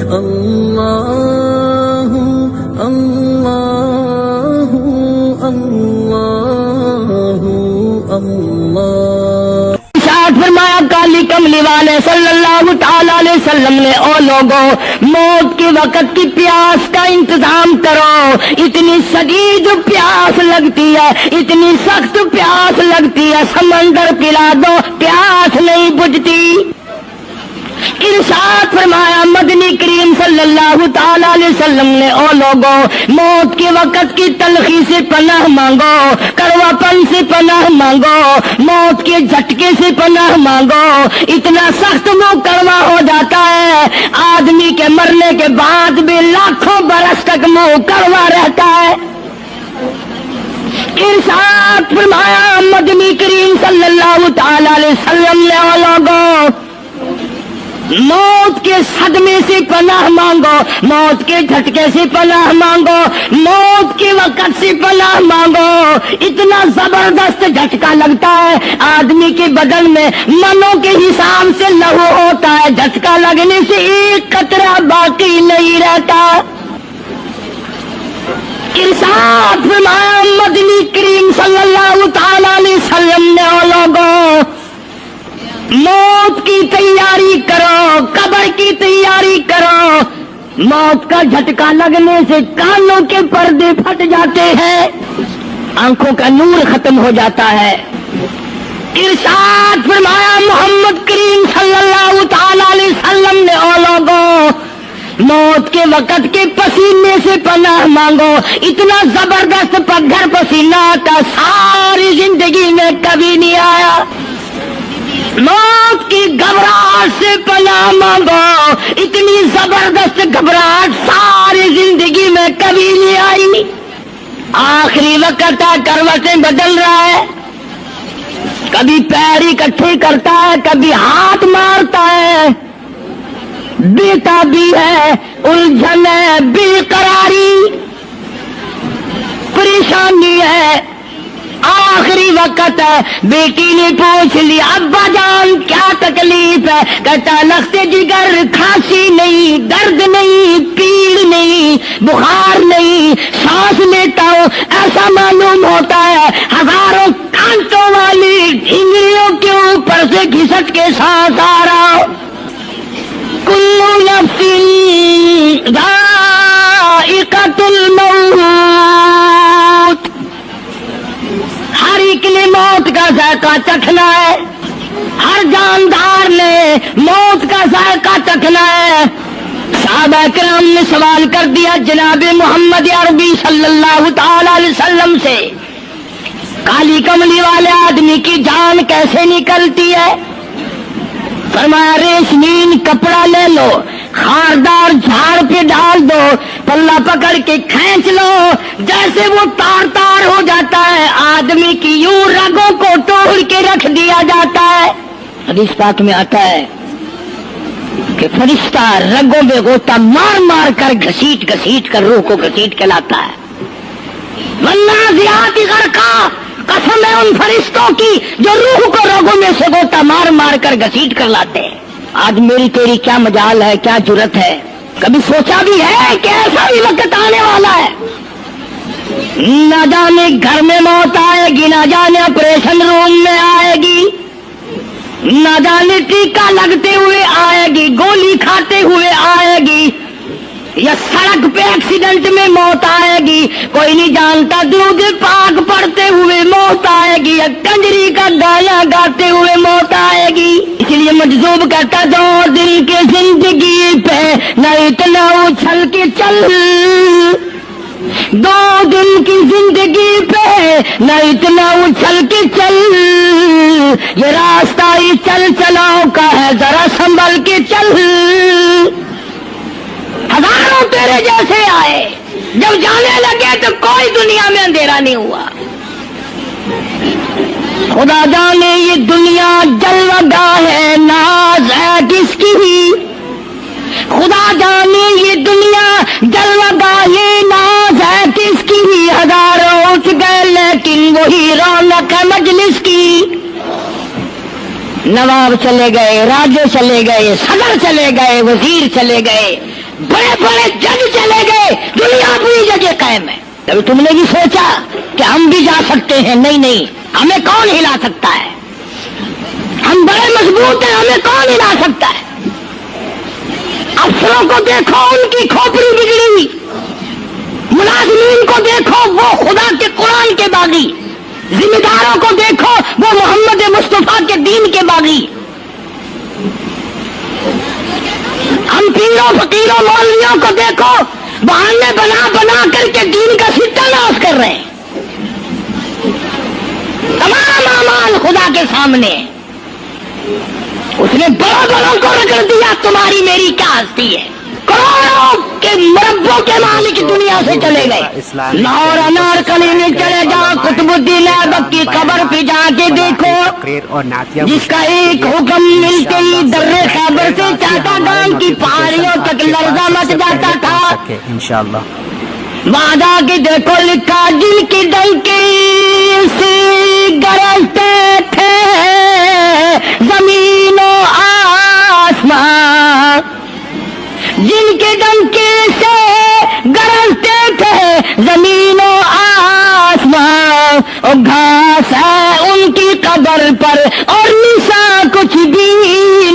اللہ اللہ اللہ اللہ۔ فرمایا کالی کملی والے صلی اللہ تعالی علیہ وسلم نے، او لوگوں، موت کے وقت کی پیاس کا انتظام کرو، اتنی شدید پیاس لگتی ہے، اتنی سخت پیاس لگتی ہے، سمندر پلا دو پیاس نہیں بجھتی۔ ارشاد فرمایا مدنی کریم صلی اللہ تعالی علیہ وسلم نے، او لوگوں، موت کے وقت کی تلخی سے پناہ مانگو، کڑوا پن سے پناہ مانگو، موت کے جھٹکے سے پناہ مانگو۔ اتنا سخت منہ کڑوا ہو جاتا ہے، آدمی کے مرنے کے بعد بھی لاکھوں برس تک منہ کڑوا رہتا ہے۔ ارشاد فرمایا مدنی کریم صلی اللہ تعالی علیہ وسلم نے، او لوگوں، موت کے صدمے سے پناہ مانگو، موت کے جھٹکے سے پناہ مانگو، موت کے وقت سے پناہ مانگو۔ اتنا زبردست جھٹکا لگتا ہے، آدمی کے بدن میں منوں کے حساب سے لہو ہوتا ہے، جھٹکا لگنے سے ایک قطرہ باقی نہیں رہتا۔ ارشاد فرمایا مدنی کریم صلی اللہ تعالی علیہ وسلم نے، او لوگوں، موت کی تیاری کرو، قبر کی تیاری کرو۔ موت کا جھٹکا لگنے سے کانوں کے پردے پھٹ جاتے ہیں، آنکھوں کا نور ختم ہو جاتا ہے۔ ارشاد فرمایا محمد کریم صلی اللہ تعالی علیہ وسلم نے، او لوگوں، موت کے وقت کے پسینے سے پناہ مانگو۔ اتنا زبردست پگھر پسینہ آتا ساری زندگی میں کبھی نہیں آیا۔ موت کی گھبراہٹ سے پناہ مانگو، اتنی زبردست گھبراہٹ ساری زندگی میں کبھی نہیں آئی۔ آخری وقت ہے، کروٹیں بدل رہا ہے، کبھی پیر اکٹھے کرتا ہے، کبھی ہاتھ مارتا ہے، بیٹا بھی ہے، الجھن ہے، بے قراری، پریشانی ہے۔ آخری وقت ہے، بیٹی نے پوچھ لیا ابا جان کیا تکلیف ہے؟ کہتا لخت جگر، کھانسی نہیں، درد نہیں، پیڑ نہیں، بخار نہیں، سانس لیتا ہوں ایسا معلوم ہوتا ہے ہزاروں کانٹوں والی ڈھنگریوں کے اوپر سے گھسٹ کے سانس آ رہا ہو۔ کل نفس ذائقۃ الموت، ہر ایک نے موت کا ذائقہ چکھنا ہے، ہر جاندار نے موت کا ذائقہ چکھنا ہے۔ صحابہ کرام نے سوال کر دیا جناب محمد عربی صلی اللہ تعالی علیہ وسلم سے، کالی کملی والے آدمی کی جان کیسے نکلتی ہے؟ فرمایا ریشمین کپڑا لے لو، خاردار جھاڑ پہ ڈال دو، پلہ پکڑ کے کھینچ لو، جیسے وہ تار تار ہو جاتا ہے آدمی کی یوں رگوں کو توڑ کے رکھ دیا جاتا ہے۔ حدیث پاک میں آتا ہے کہ فرشتہ رگوں میں غوطہ مار مار کر گھسیٹ گھسیٹ کر روح کو گھسیٹ کے لاتا ہے۔ والنازعات غرقا، قسم ہے ان فرشتوں کی جو روح کو رگوں میں سے غوطہ مار مار کر گھسیٹ کر لاتے ہیں۔ آج میری تیری کیا مجال ہے، کیا جرت ہے؟ کبھی سوچا بھی ہے کہ ایسا بھی وقت آنے والا ہے؟ نہ جانے گھر میں موت آئے گی، نہ جانے آپریشن روم میں آئے گی، نہ جانے ٹیکا لگتے ہوئے آئے گی، گولی کھاتے ہوئے آئے گی، یا سڑک پہ ایکسیڈنٹ میں موت آئے گی، کوئی نہیں جانتا۔ درود پاک پڑھتے ہوئے موت آئے گی، یا کنجری کا گانا گاتے ہوئے موت آئے گی۔ اس لیے مجذوب کہتا 2 دن کی زندگی پہ نہ اتنا اچھل کے چل، 2 دن کی زندگی پہ نہ اتنا اچھل کے چل، یہ راستہ ہی چل چلاؤ کا ہے ذرا سنبھل کے چل۔ ہزاروں تیرے جیسے آئے، جب جانے لگے تو کوئی دنیا میں اندھیرا نہیں ہوا۔ خدا جانے یہ دنیا جلوہ گاہ ہے، ناز ہے کس کی؟ خدا جانے یہ دنیا جلوہ گاہ ہے، ناز ہے کس کی؟ ہزاروں اٹھ گئے لیکن وہی رونق ہے مجلس کی۔ نواب چلے گئے، راجے چلے گئے، صدر چلے گئے، وزیر چلے گئے، بڑے بڑے جج چلے گئے، دنیا پوری جگہ قائم ہے. کبھی تم نے بھی سوچا کہ ہم بھی جا سکتے ہیں؟ نہیں نہیں، ہمیں کون ہلا سکتا ہے؟ ہم بڑے مضبوط ہیں، ہمیں کون ہلا سکتا ہے؟ افسروں کو دیکھو، ان کی کھوپڑی بگڑی ہوئی. ملازمین کو دیکھو، وہ خدا کے قرآن کے باغی. ذمہ داروں کو دیکھو، وہ محمد مصطفیٰ کے دین کے باغی. ہم پیروں فقیروں مولویوں کو دیکھو، بہانے بنا بنا کر کے دین کا ستہ ناش کر رہے ہیں. تمام اعمال خدا کے سامنے. اس نے بڑوں بڑوں کو رگڑ دیا. تمہاری میری کیا ہستی ہے؟ کروڑوں کے مربوں کے مالک دنیا سے چلے گئے. لاہور انار کلی میں چلے جاؤ، قطب الدین ایبک کی قبر پہ جا کے دیکھو، جس کا ایک حکم ملتے ہی درے خیبر سے چاٹا گام کی پہاڑیوں تک لرزہ مچ جاتا تھا. انشاءاللہ وعدہ کی دیکھو لکھا، جن کی ڈنکی سے گرجتے تھے زمین و آسمان، جن کے ڈنکی سے گرجتے تھے زمین و آسمان، اور گھاس ہے ان کی قبر پر اور نشان کچھ بھی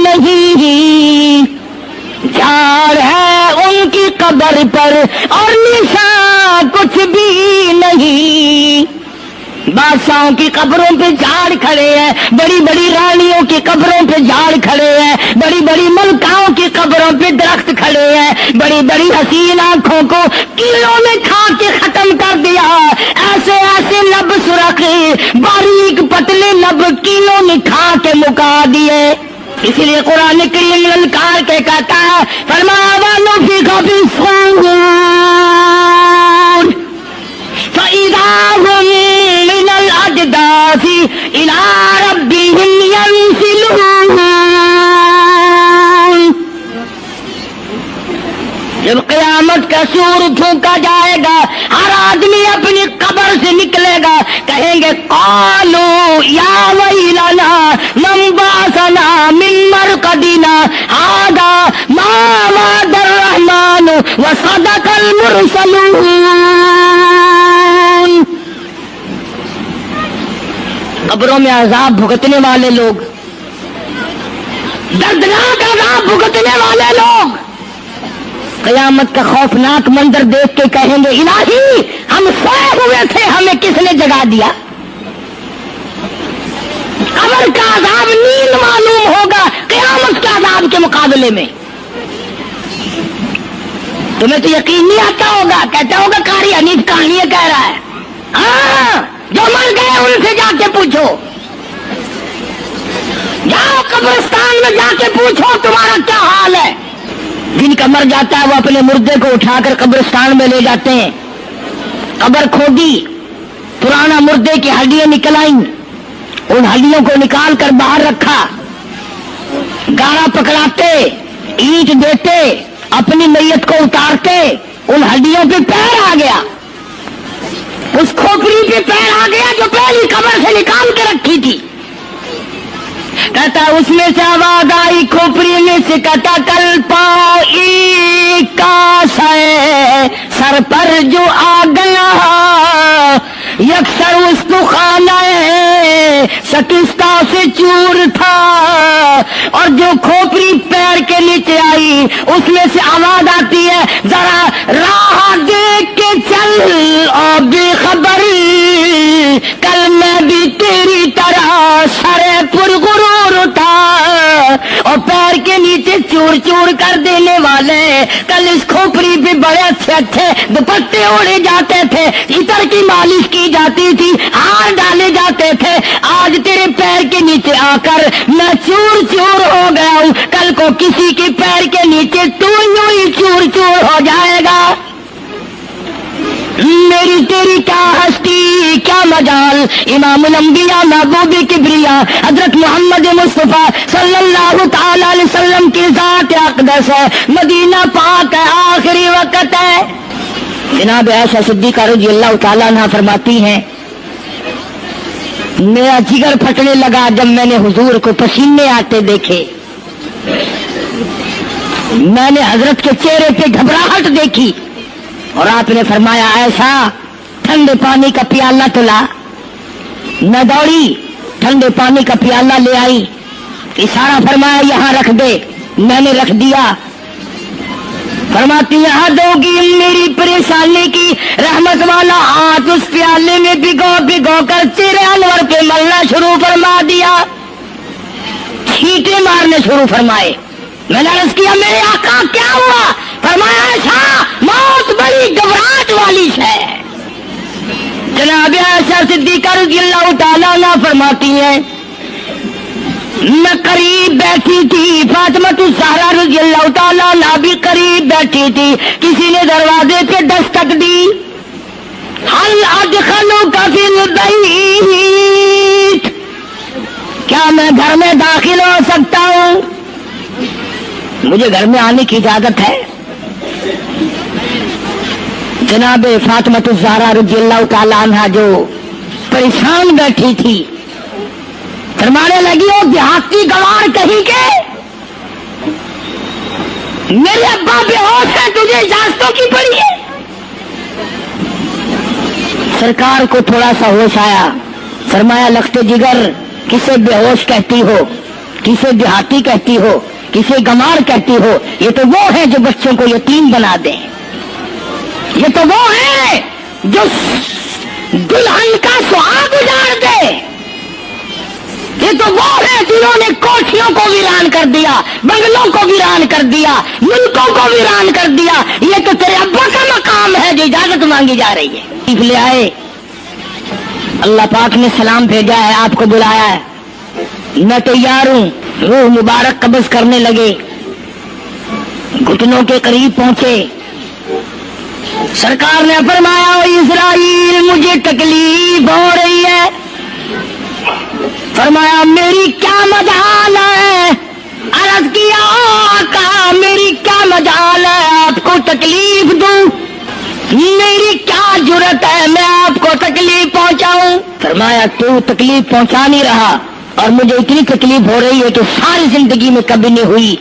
نہیں. جھاڑ ہے ان کی قبر پر اور نشان کچھ بھی نہیں. بادشاہوں کی قبروں پہ جھاڑ کھڑے ہیں، بڑی بڑی رانیوں کی قبروں پہ جھاڑ کھڑے ہیں، بڑی بڑی ملکاؤں کی قبروں پہ درخت کھڑے ہیں. بڑی بڑی حسین آنکھوں کو کیڑوں نے کھا کے ختم کر دیا. ایسے ایسے لب سرخ، باریک پتلے لب کیڑوں نے کھا کے مکا دیے. اسی لیے قرآن کریم للکار کے کہتا ہے، فرمایا وَنُفِخَ فِي الصُّورِ فَإِذَا هُم مِّنَ الْأَجْدَاثِ إِلَىٰ رَبِّهِمْ يَنسِلُونَ. جب قیامت کا سور پھونکا جائے گا، ہر آدمی اپنی قبر سے نکلے گا، کہیں گے قالوا یا ویلنا من بعثنا من مرقدنا هذا ما وعد الرحمن وصدق المرسلون. قبروں میں عذاب بھگتنے والے لوگ، دردناک عذاب بھگتنے والے لوگ قیامت کا خوفناک منظر دیکھ کے کہیں گے الہی ہم سوئے ہوئے تھے، ہمیں کس نے جگا دیا؟ قبر کا عذاب نیند معلوم ہوگا قیامت کے عذاب کے مقابلے میں. تمہیں تو یقین نہیں آتا ہوگا، کہتا ہوگا قاری حنیف کہانیاں کہہ رہا ہے. ہاں، جو مر گئے ان سے جا کے پوچھو، جاؤ قبرستان میں جا کے پوچھو تمہارا کیا حال ہے. جن کا مر جاتا ہے وہ اپنے مردے کو اٹھا کر قبرستان میں لے جاتے ہیں. قبر کھودی، پرانا مردے کی ہڈیاں نکل آئیں، ان ہڈیوں کو نکال کر باہر رکھا، گارا پکڑاتے، اینٹ دیتے، اپنی میت کو اتارتے، ان ہڈیوں پہ پیر آ گیا، اس کھوپڑی پہ پیر آ گیا جو پہلی قبر سے نکال کے رکھی تھی. کہتا اس میں سے آواز آئی کھوپڑی میں سے، کہتا کل پائی کا سر پر جو آ گیا، یکسر اس تو خانہ شکستہ سے چور تھا. اور جو کھوپڑی پیر کے نیچے آئی اس میں سے آواز آتی ہے ذرا راہ دیکھ کے چل اور بے خبری، کل میں بھی تیری طرح سرے پرغرور تھا. اور پیر کے نیچے چور چور کر دینے والے، کل اس کھوپڑی پہ بڑے اچھے اچھے دوپٹے اوڑے جاتے تھے، عطر کی مالش کی جاتی تھی، ہار ڈالے جاتے تھے. آج تیرے پیر کے نیچے آ کر میں چور چور ہو گیا ہوں، کل کو کسی کے پیر کے نیچے تو یوں ہی چور چور ہو جائے گا. میری تیری کیا ہستی کیا مجال. امام الانبیاء محبوب کبریا حضرت محمد مصطفیٰ صلی اللہ تعالی علیہ وسلم کی ذات اقدس ہے، مدینہ پاک ہے، آخری وقت ہے. جناب عائشہ صدیقہ رضی اللہ تعالیٰ عنہ فرماتی ہیں میرا جگر پھٹنے لگا جب میں نے حضور کو پسینے آتے دیکھے. میں نے حضرت کے چہرے پہ گھبراہٹ دیکھی اور آپ نے فرمایا ایسا ٹھنڈے پانی کا پیالہ تلا. میں دوڑی, ٹھنڈے پانی کا پیالہ لے آئی, اشارہ فرمایا یہاں رکھ دے. میں نے رکھ دیا. فرماتی یہاں دو گی میری پریشانی کی رحمت والا ہاتھ اس پیالے میں بھگو بھگو کر چہرے انور پہ ملنا شروع فرما دیا, چھینٹے مارنے شروع فرمائے. میں نے عرض کیا میرے آقا کیا ہوا؟ فرمایا ایسا موت بڑی گھبراہٹ والی ہے. جناب عائشہ صدیقہ رضی اللہ تعالیٰ عنہا فرماتی ہیں میں قریب بیٹھی تھی, فاطمہ الزہرا رضی اللہ تعالیٰ عنہا بھی قریب بیٹھی تھی. کسی نے دروازے پہ دستک دی, حل ادخلوک فی البیت, کیا میں گھر میں داخل ہو سکتا ہوں؟ مجھے گھر میں آنے کی اجازت ہے؟ جناب فاطمہ الزہرا رضی اللہ تعالیٰ عنہا جو پریشان بیٹھی تھی فرمانے لگی وہ دیہاتی گوار کہیں کے میرے ابا بے ہوش ہے, تجھے اجازتوں کی پڑی ہے. سرکار کو تھوڑا سا ہوش آیا, فرمایا لخت جگر کسے بے ہوش کہتی ہو, کسے دیہاتی کہتی ہو, کسے گمار کہتی ہو؟ یہ تو وہ ہے جو بچوں کو یتیم بنا دیں, یہ تو وہ ہے جو دلہن کا سہاگ اجاڑ دے, یہ تو وہ ہے جنہوں نے کوٹھیوں کو ویران کر دیا, بنگلوں کو ویران کر دیا, ملکوں کو ویران کر دیا. یہ تو تیرے ابا کا مقام ہے جو اجازت مانگی جا رہی ہے. لے آئے, اللہ پاک نے سلام بھیجا ہے, آپ کو بلایا ہے, میں تیار ہوں. روح مبارک قبض کرنے لگے, گھٹنوں کے قریب پہنچے. سرکار نے فرمایا او اسرائیل مجھے تکلیف ہو رہی ہے. فرمایا میری کیا مجال ہے؟ عرض کیا آقا میری کیا مجال ہے آپ کو تکلیف دوں؟ میری کیا جرت ہے میں آپ کو تکلیف پہنچاؤں؟ فرمایا تو تکلیف پہنچا نہیں رہا اور مجھے اتنی تکلیف ہو رہی ہے کہ ساری زندگی میں کبھی نہیں ہوئی.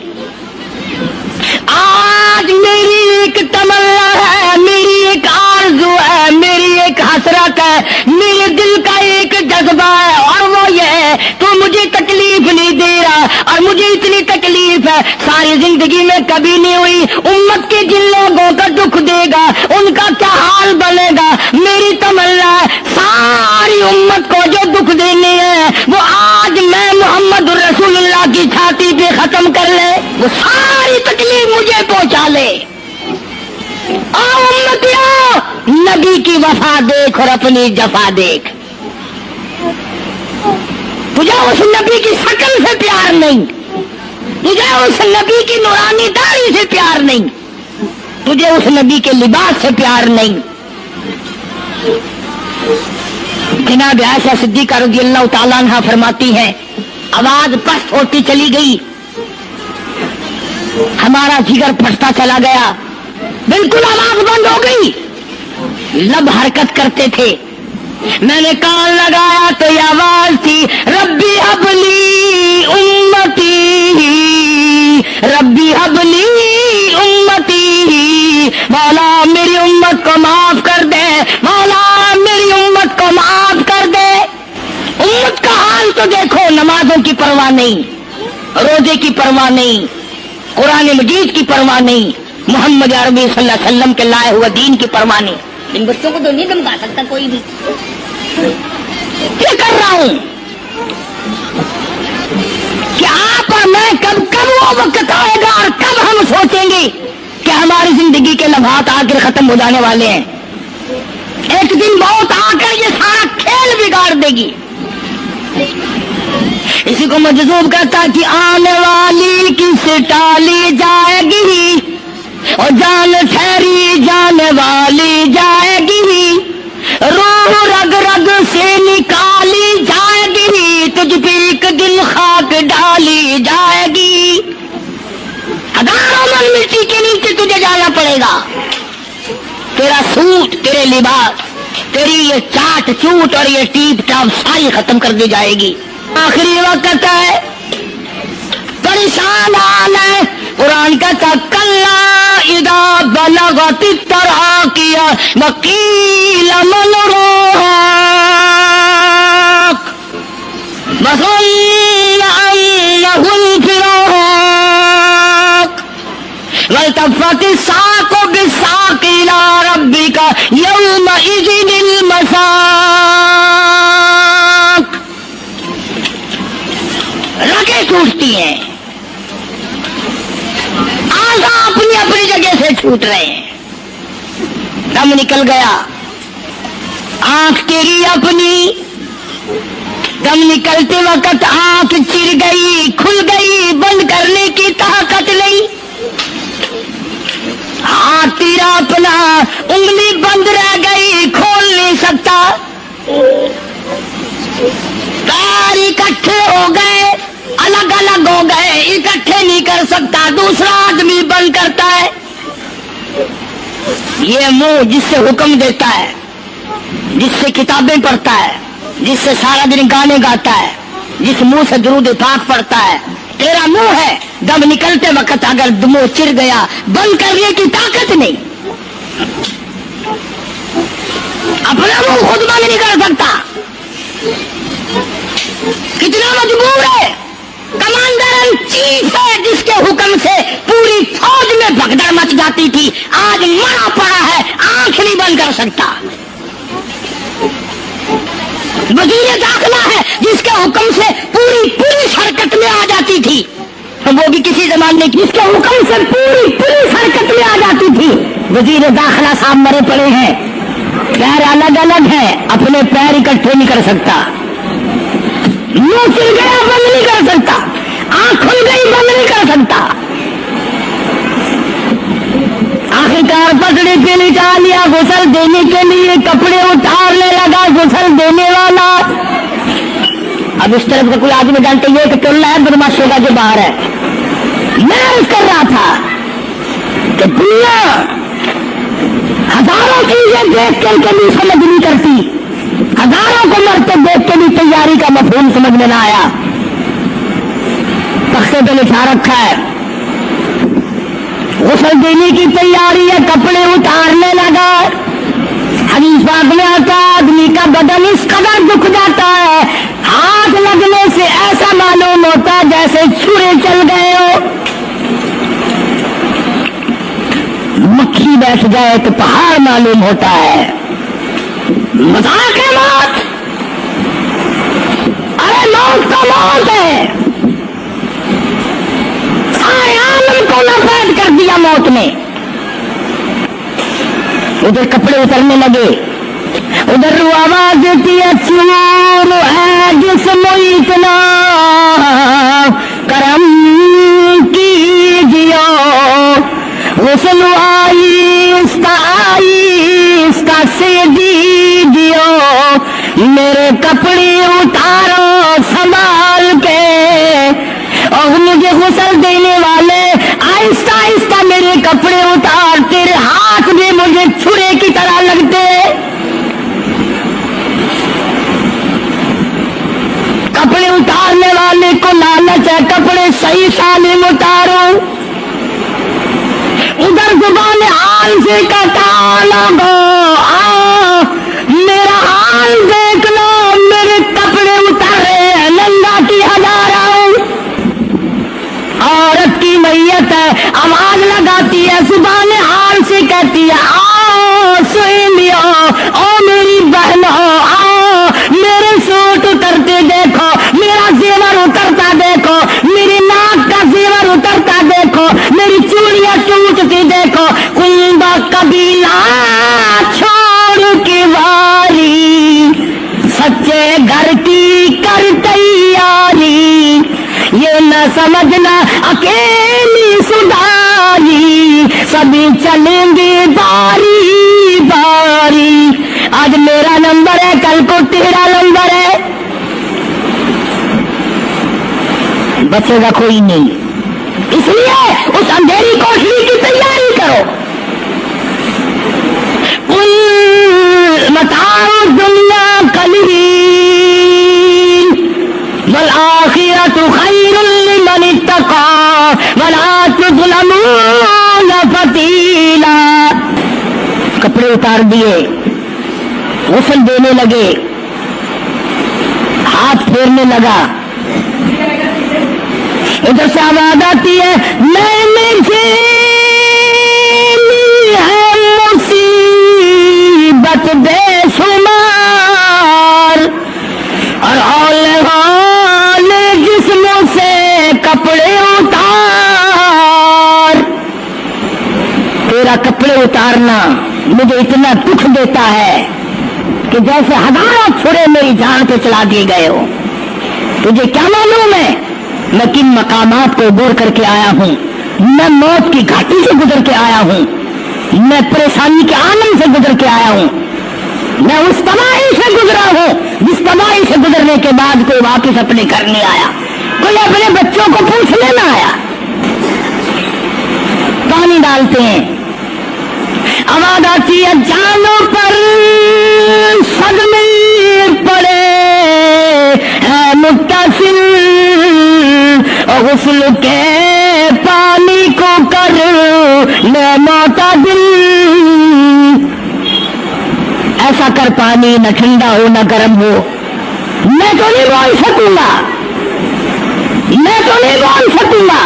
آج میری ایک تمنا ہے, میری ایک آرزو ہے, میری ایک حسرت ہے, میرے دل کا ایک جذبہ ہے اور وہ یہ ہے تو مجھے تکلیف نہیں دے رہا اور مجھے اتنی تکلیف ہے ساری زندگی میں کبھی نہیں ہوئی. امت کے جن لوگوں کا دکھ دے گا ان کا کیا حال بنے گا؟ میری تمنا ہے ساری امت کو جو دکھ دینے ہیں وہ آج میں محمد رسول اللہ کی چھاتی پہ ختم کر لے, وہ ساری تکلیف مجھے پہنچا لے. آؤ امتیوں, نبی کی وفا دیکھ اور اپنی جفا دیکھ. تجھے اس نبی کی شکل سے پیار نہیں, تجھے اس نبی کی نورانی داڑھی سے پیار نہیں, تجھے اس نبی کے لباس سے پیار نہیں. جناب عائشہ صدیقہ رضی اللہ تعالیٰ عنہا فرماتی ہیں آواز پست ہوتی چلی گئی, ہمارا جگر پھٹتا چلا گیا, بالکل آواز بند ہو گئی, لب حرکت کرتے تھے. میں نے کان لگایا تو یہ آواز تھی ربی حبلی امتی, ربی حبلی امتی, مولا میری امت کو معاف کر دے, مولا میری امت کو معاف کر دے. امت کا حال تو دیکھو, نمازوں کی پرواہ نہیں, روزے کی پرواہ نہیں, قرآن مجید کی پرواہ نہیں, محمد عربی صلی اللہ علیہ وسلم کے لائے ہوئے دین کی پرواہ نہیں. ان بچوں کو تو نہیں دمکا سکتا کوئی بھی. کیا کر رہا ہوں کہ آپ اور میں کب وہ وقت آئے گا اور کب ہم سوچیں گے کہ ہماری زندگی کے لمحات آ کر ختم ہو جانے والے ہیں. ایک دن بہت آ کر یہ سارا کھیل بگاڑ دے گی. اسی کو مجذوب کرتا کہ آنے والی کس ٹالی جائے گی اور جان ٹھہری جانے والی جائے گی, روح رگ رگ سے نکالی جائے گی, تجھ پہ ایک دن خاک ڈالی جائے گی. ہزاروں من مٹی کے نیچے تجھے جانا پڑے گا. تیرا سوٹ, تیرے لباس, تیری یہ چاٹ چوٹ اور یہ ٹیپ ٹاپ ساری ختم کر دی جائے گی. آخری وقت ہے, پریشان حال ہے, قرآن کہتا کلا اذا بلغت التراقی وقیل من راق وظن انه الفراق والتفت الساق بالساق الى ربك يومئذ المساق. رگیں ٹوٹتی ہیں، اعضاء اپنی اپنی جگہ سے چھوٹ رہے ہیں، دم نکل گیا، آنکھ تیری اپنی، دم نکلتے وقت آنکھ چر گئی، کھل گئی، بند کرنے کی طاقت نہیں، ہاتھ تیرا اپنا انگلی بند رہ گئی، کھول نہیں سکتا، پیر اکٹھے ہو گئے، الگ الگ ہو گئے، اکٹھے نہیں کر سکتا، دوسرا آدمی بند کرتا ہے. یہ منہ جس سے حکم دیتا ہے، جس سے کتابیں پڑھتا ہے، جس سے سارا دن گانے گاتا ہے، جس منہ سے درود پاک پڑھتا ہے، تیرا منہ ہے، دم نکلتے وقت اگر منہ چر گیا، بند کرنے کی طاقت نہیں، اپنا منہ خود بند نہیں کر سکتا. کتنا مجبور ہے، کمانڈر چیف ہے جس کے حکم سے پوری فوج میں بھگدڑ مچ جاتی تھی، آج مرا پڑا ہے، آنکھ نہیں بند کر سکتا. وزیر داخلہ ہے جس کے حکم سے پوری حرکت میں آ جاتی تھی، وہ بھی کسی زمانے جس کے حکم سے پوری حرکت میں آ جاتی تھی. وزیر داخلہ صاحب مرے پڑے ہیں، پیر الگ الگ ہیں، اپنے پیر اکٹھے نہیں کر سکتا، منہ چل گیا بند نہیں کر سکتا، آنکھ کھل گئی بند نہیں کر سکتا. آخرکار پسڑی پہ لٹا لیا، غسل دینے کے لیے کپڑے اتارنے لگا غسل دینے والا. اب اس طرف کا کوئی آدمی جانتے یہ کہ ٹولہ ہے بدماشوں کا جو باہر ہے. میں عرض کر رہا تھا کہ دنیا ہزاروں چیزیں دیکھ کر کے بھی سمجھ نہیں کرتی، ہزاروں کو مرتے دیکھ کے بھی تیاری کا مفہوم سمجھ میں نہ آیا. تختے پہ لکھا رکھا ہے غسل دینے کی تیاری ہے، کپڑے اتارنے لگا. حدیث پاک میں آتا آدمی کا بدن اس قدر دکھ جاتا ہے، ہاتھ لگنے سے ایسا معلوم ہوتا ہے جیسے چھرے چل گئے ہو، مکھی بیٹھ جائے تو پہاڑ معلوم ہوتا ہے. مذاق ہے موت، ارے موت تو موت ہے، سارے عالم کو نفرت کر دیا موت نے. ادھر کپڑے اترنے لگے، ادھر آواز دیتی ہے چور ہے جسم اتنا کرم کیجیے، غسل آہستہ سے دیجیے، میرے کپڑے اتارو سنبھال کے، اور مجھے غسل دینے والے آہستہ آہستہ میرے کپڑے اتار، تیرے ہاتھ میں مجھے چھرے کی طرح لگتے. کپڑے اتارنے والے کو لالچ ہے کپڑے صحیح سالم اتارو. ادھر زبان حال سے کہتا لوگو میرا حال دیکھ لو، میرے کپڑے اتر رہے ہیں، ننگا کی ہزارہ عورت کی میت ہے، آواز لگاتی ہے، زبان حال سے کہتی ہے آؤ سہیلیو، او میری بہنوں آؤ، میرے سوٹ اترتے دیکھو، میرا زیور اترتا دیکھو، میری ناک کا زیور اترتا دیکھو، میری چوڑیاں ٹوٹتی دیکھو. کنبا قبیلہ چھوڑ کے واری، سچے گھر کی کر تیاری، یہ نہ سمجھنا اکیلی سداری، سبھی چلیں گے باری باری. آج میرا نمبر ہے، کل کو تیرا نمبر ہے، بچے گا کوئی نہیں. اس لیے اس اندھیری کوٹری کی تیاری کرو. متاع دنیا قلیل والآخرۃ خیر لمن اتقى ولا تظلمون فتیلا. کپڑے اتار دیے, غسل دینے لگے, ہاتھ پھیرنے لگا. ادھر سے آواز آتی ہے میں نے مصیبت بے شمار اور حال جسموں سے کپڑے اتار. تیرا کپڑے اتارنا مجھے اتنا دکھ دیتا ہے کہ جیسے ہزاروں چھڑے میری جان پہ چلا دیے گئے ہو. تجھے کیا معلوم ہے میں کن مقامات کو عبور کر کے آیا ہوں؟ میں موت کی گھاٹی سے گزر کے آیا ہوں, میں پریشانی کے آنند سے گزر کے آیا ہوں, میں اس تباہی سے گزرا ہوں جس تباہی سے گزرنے کے بعد کوئی واپس اپنے گھر نہیں آیا, کوئی اپنے بچوں کو پوچھنے نہ آیا. پانی ڈالتے ہیں, آواز آتی ہے جانوں پر صدمے پڑے ہے متصل اور غسل کے پانی کو کر لے معتدل. ایسا کر پانی نہ ٹھنڈا ہو نہ گرم ہو. میں تو نہیں بول سکوں گا, میں تو نہیں بول سکوں گا.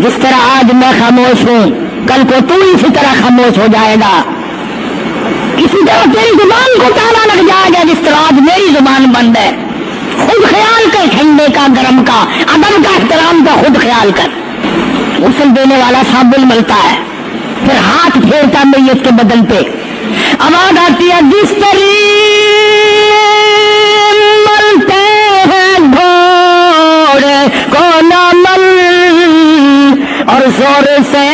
جس طرح آج میں خاموش ہوں کل کو تو اسی طرح خاموش ہو جائے گا. اسی طرح تیری زبان کو تالا لگ جائے گا جس طرح آج میری زبان بند ہے. خود خیال کر, ٹھنڈے کا گرم کا ادب کا احترام کا خود خیال کر. غسل دینے والا صابن ملتا ہے, پھر ہاتھ پھیرتا میت کے بدن پہ. آواز آتی ہے جس طریق ملتے ہیں گھوڑے کو نہ مل اور زور سے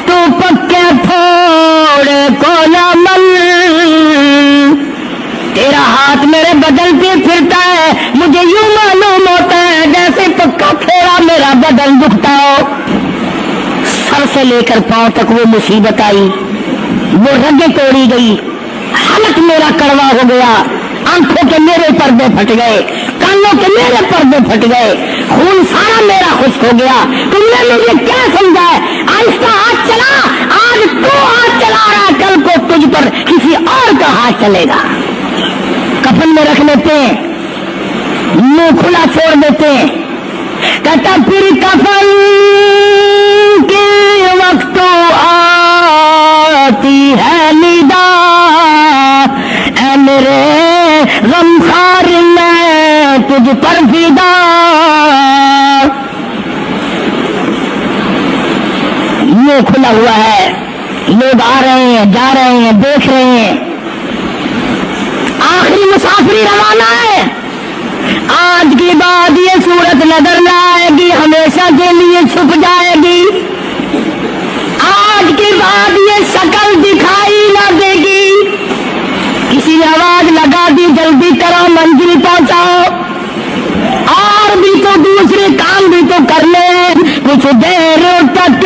تو پکے پھوڑے کو نہ مل. تیرا ہاتھ میرے بدن پہ پھرتا ہے, مجھے یوں معلوم ہوتا ہے جیسے پکا پھیرا میرا بدن دکھتا ہو. سر سے لے کر پاؤں تک وہ مصیبت آئی, وہ رگیں توڑی گئی, حلق میرا کڑوا ہو گیا, آنکھوں کے میرے پردے پھٹ گئے, کانوں کے میرے پردے پھٹ گئے, خون سارا میرا خشک ہو گیا. تم نے مجھے کیا سمجھا ہے؟ آہستہ ہاتھ چلا, آج تو ہاتھ چلا رہا, کل کو تجھ پر کسی اور کا ہاتھ چلے گا. کفن میں رکھ لیتے ہیں, منہ کھلا چھوڑ دیتے ہیں. کہتا پھر کفن کے وقت آتی ہے ندا, اے میرے غمخوار میں تجھ پر فدا. منہ کھلا ہوا ہے, لوگ آ رہے ہیں جا رہے ہیں دیکھ رہے ہیں. آخری مسافری روانہ ہے. آج کے بعد یہ صورت نظر نہ آئے گی, ہمیشہ کے لیے چھپ جائے گی. آج کے بعد یہ شکل دکھائی نہ دے گی. کسی نے آواز لگا دی جلدی کرو منزل پہنچاؤ, اور بھی تو دوسرے کام بھی تو کرنے کچھ دیر تک,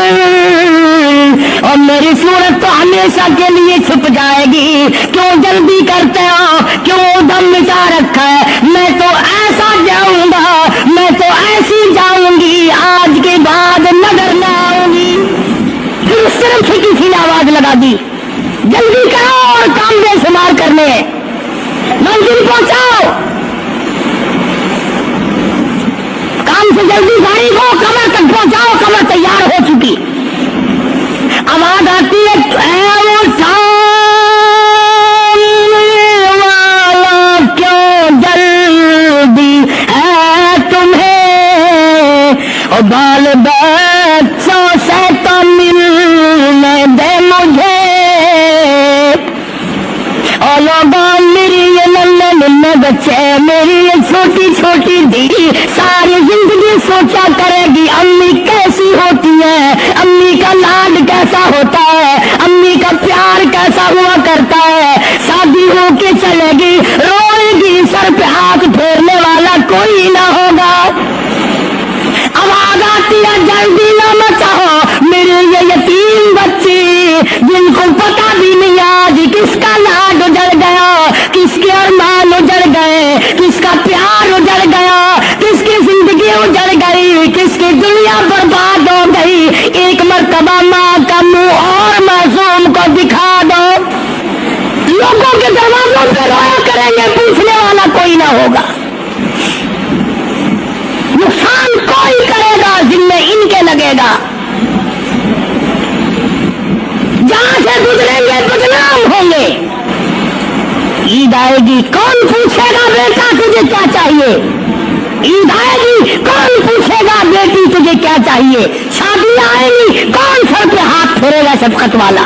اور میری صورت تو ہمیشہ کے لیے چھپ جائے گی. کیوں جلدی کرتے ہو, کیوں دم مچا رکھا ہے؟ میں تو ایسا جاؤں گا, میں تو ایسی جاؤں گی, آج کے بعد نظر نہ آؤں گی. پھر اس طرف سے کسی نے آواز لگا دی جلدی کرو اور کام بے شمار کرنے, منزل پہنچاؤ, کام سے جلدی گاڑی کو کمر تک پہنچاؤ, کمر تیار ہو چکی. آواز آتی ہے والا کیوں جلدی ہے تمہیں, اور بال بچوں سے تو ملنے دے مجھے, اور لوگوں میری یہ ننھے ننھے بچے, میری یہ چھوٹی چھوٹی دھی ساری زندگی سوچا کرے گی امی کیسی ہوتی ہے, امی کا لاڈ کیسا ہوتا ہے, امی کا پیار کیسا ہوا کرتا ہے. شادی ہو کے چلے گی, روئے گی, سر پہ ہاتھ پھیرنے والا کوئی نہ ہوگا. آواز آتی ہے جلدی نہ مچاؤ, میرے یہ یتیم بچی جن کو پتا بھی نہیں آج کس کا لاڈ اجڑ گیا, کس کے ارمان اجڑ گئے، کس کا پیار اجڑ گیا، کس کی زندگی اجڑ گئی، کس کی دنیا برباد ہو گئی۔ ایک مرتبہ ماں کا منہ اور معصوم کو دکھا دو، لوگوں کے دروازوں پہ رویا کریں گے، پوچھنے والا کوئی نہ ہوگا، نقصان کوئی کرے گا، ذمہ ان کے لگے گا، جہاں سے گزریں گے بدنام ہوں گے۔ عید آئے گی، کون پوچھے گا بیٹا تجھے کیا چاہیے؟ عید آئے گی، کون پوچھے گا بیٹی تجھے کیا چاہیے؟ شادیاں آئیں گی، کون سر پہ ہاتھ پھیرے گا شفقت والا؟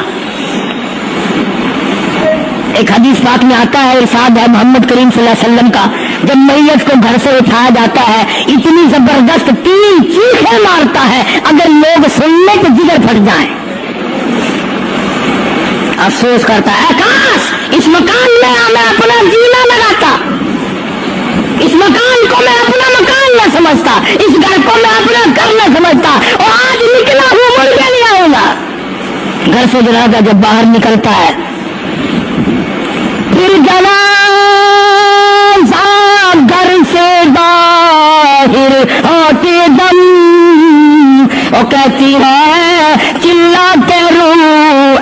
ایک حدیث پاک میں آتا ہے، ارشاد ہے محمد کریم صلی اللہ علیہ وسلم کا، جب میت کو گھر سے اٹھایا جاتا ہے اتنی زبردست 3 چیخیں مارتا ہے، اگر لوگ سننے تو جگر پھٹ جائیں۔ افسوس کرتا ہے، کاش اس مکان میں اپنا جینا لگاتا، اس مکان کو میں اپنا مکان نہ سمجھتا، اس گھر کو میں اپنا گھر نہ سمجھتا، اور آج نکلا ہوں مڑ کے نہیں آؤں گا۔ گھر سے جنازہ جب باہر نکلتا ہے، پھر جنازہ گھر سے باہر ہوتے دم وہ کہتی ہے چلاتے رو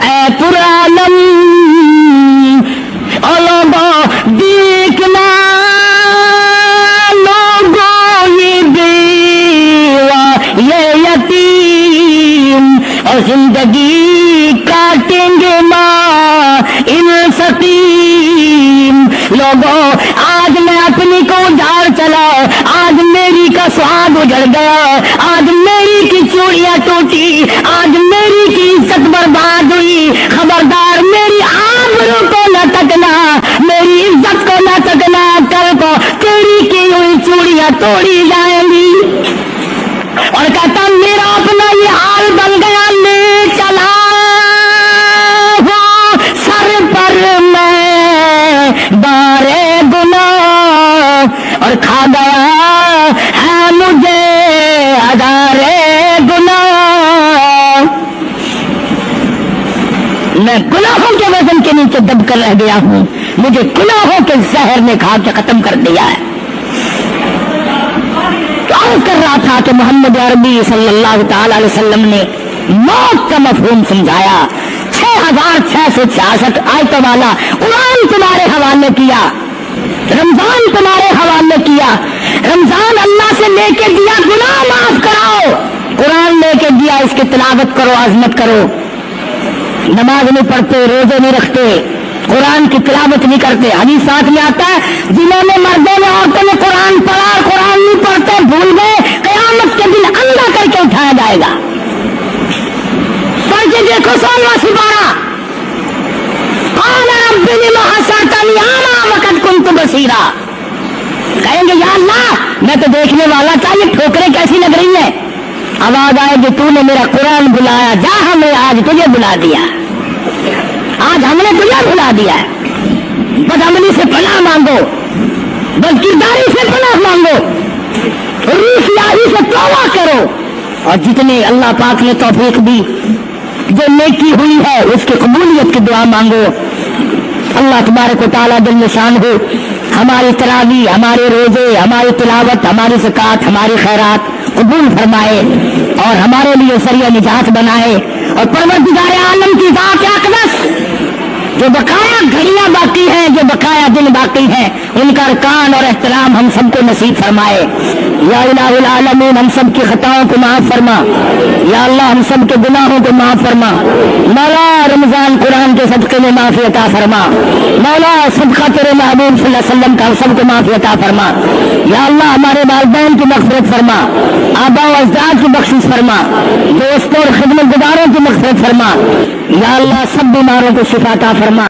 اے پرعالم، او لوگوں دیکھنا لوگوں یہ بیوہ یہ یتیم، اور زندگی کاٹیں گے ماں ان سقیم۔ لوگوں آج میں اپنی کو اجاڑ چلا، آج میری کا سواد اجڑ گیا، آج میری کی چوڑیاں ٹوٹی، آج میری کی عزت برباد ہوئی، خبردار میری آبرو کو نہ تکنا، میری عزت کو نہ تکنا، کل کو تیری کی ہوئی چوڑیاں توڑی جائیں گی۔ اور کہتا میرا اپنا یہ حال بن گیا، لے چلا ہوا سر پر میں بارے گناہ، اور کھا گیا ہے مجھے ہزارے گناہ، میں گناہوں کے وزن کے نیچے دب کر رہ گیا ہوں، مجھے گناہوں کے زہر نے کھا کے ختم کر دیا ہے۔ کر رہا تھا کہ محمد عربی صلی اللہ تعالی علیہ وسلم نے موت کا مفہوم سمجھایا، 6666 آیتوں والا قرآن تمہارے حوالے کیا، رمضان تمہارے حوالے کیا، رمضان اللہ سے لے کے دیا گناہ معاف کراؤ، قرآن لے کے دیا اس کی تلاوت کرو، عظمت کرو، نماز نہیں پڑھتے، روزے نہیں رکھتے، قرآن کی تلاوت نہیں کرتے۔ حدیث ساتھ میں آتا ہے جنہوں نے مردوں نے عورتوں نے قرآن پڑھا اور قرآن نہیں پڑھتے بھول گئے، قیامت کے دن اندھا کر کے اٹھایا جائے گا۔ پڑھ کے دیکھو 16واں سپارہ، قال رب لما حشرتنی اعمی وقد كنت بصیرا، کہیں گے یا اللہ میں تو دیکھنے والا تھا، یہ ٹھوکریں کیسی لگ رہی ہیں؟ آواز آئے کہ تو نے میرا قرآن بلایا، جا ہمیں آج تجھے بلا دیا، آج ہم نے تجھے بلا دیا ہے، بدعملی سے پناہ مانگو، بدکرداری سے پناہ مانگو، ریشیاری سے توبہ کرو، اور جتنے اللہ پاک نے توفیق دی، جو نیکی ہوئی ہے اس کی قبولیت کی دعا مانگو۔ اللہ تبارک و تعالیٰ جل شانہ ہماری تراویح، ہمارے روزے، ہماری تلاوت، ہماری زکوٰۃ، ہماری خیرات قبول فرمائے اور ہمارے لیے ذریعہ نجات بنائے، اور پروردگار عالم کی ذات اقدس جو بقایا گھڑیاں باقی ہیں، جو بقایا دن باقی ہیں، ان کا ارکان اور احترام ہم سب کو نصیب فرمائے۔ یا الہ العالمین ہم سب کی خطاؤں کو معاف فرما، یا اللہ ہم سب کے گناہوں کو معاف فرما، مولا رمضان قرآن کے صدقے میں معافی عطا فرما، مولا صدقہ تیرے محبوب صلی اللہ علیہ وسلم کا ہم سب کو معافی عطا فرما، یا اللہ ہمارے والدین کی مغفرت فرما، آباء و اجداد کی بخشش فرما، دوستوں اور خدمت گزاروں کی مغفرت فرما، یا اللہ سب بیماروں کو شفا عطا فرما۔